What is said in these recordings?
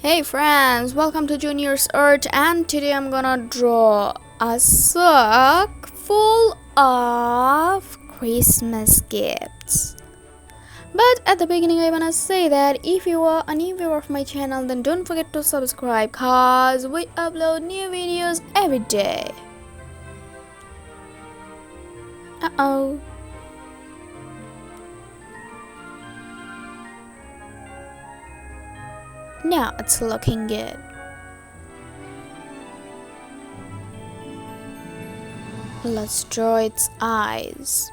Hey friends, welcome to Junior's Art, and today I'm gonna draw a sock full of Christmas gifts. But at the beginning I wanna say that if you are a new viewer of my channel, then don't forget to subscribe cause we upload new videos every day. Uh-oh. Now it's looking good. Let's draw its eyes.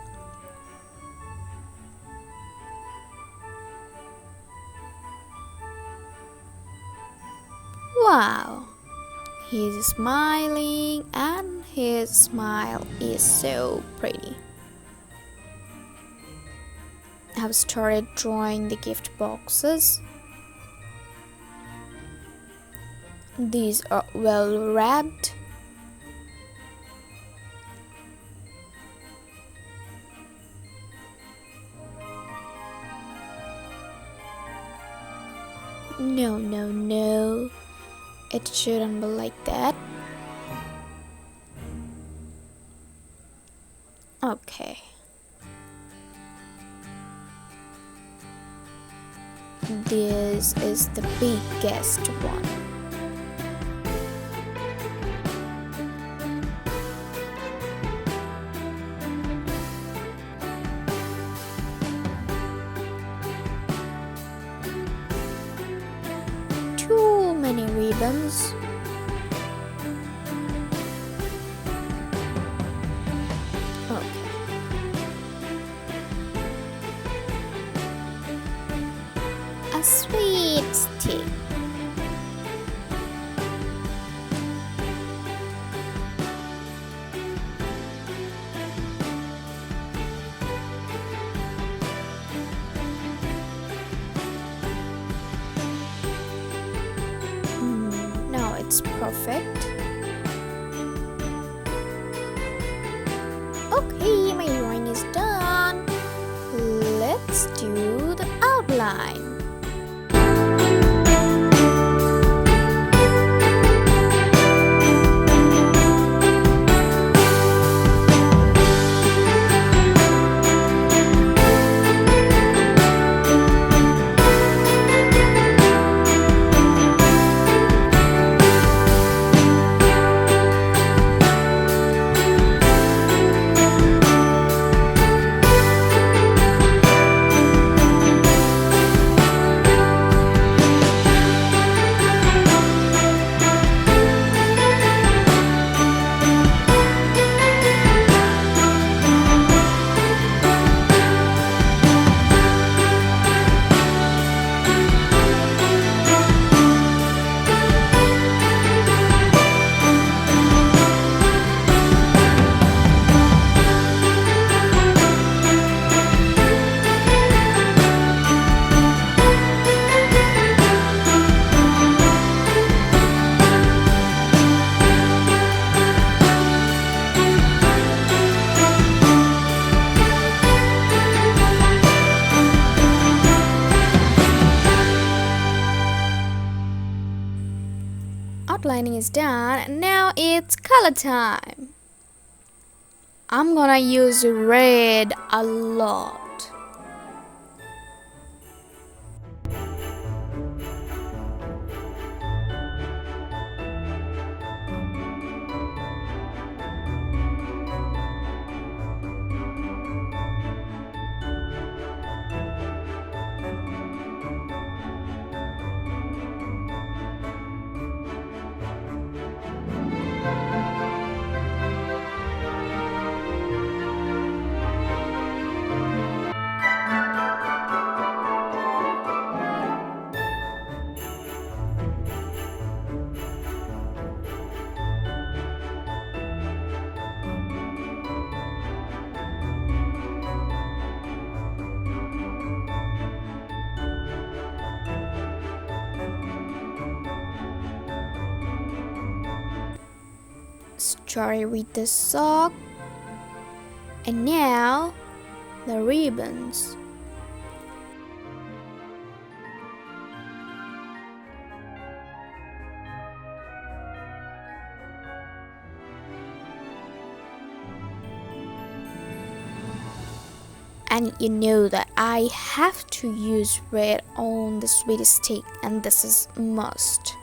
Wow, he's smiling and his smile is so pretty. I've started drawing the gift boxes. These are well wrapped. No. It shouldn't be like that. Okay. This is the biggest one. Too many ribbons. Okay. A sweet stick. Now it's perfect. Okay, my drawing is done. Let's do the outline. Outlining is done. Now it's color time. I'm gonna use red a lot. Started with the sock, and now the ribbons. And you know that I have to use red on the sweet stick, and this is must.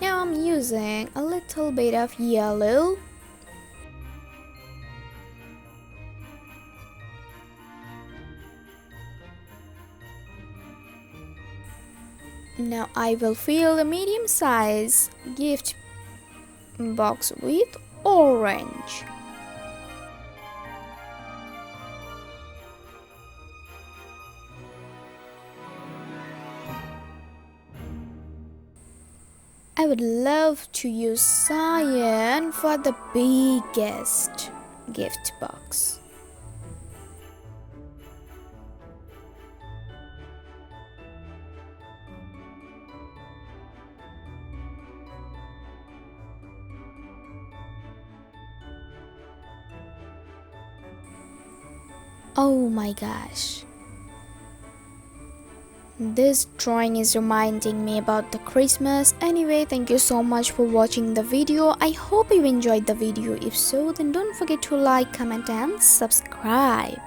Now I'm using a little bit of yellow. Now I will fill the medium size gift box with orange. I would love to use cyan for the biggest gift box. Oh my gosh. This drawing is reminding me about the Christmas. Anyway, thank you so much for watching the video. I hope you enjoyed the video. If so, then don't forget to like, comment and subscribe.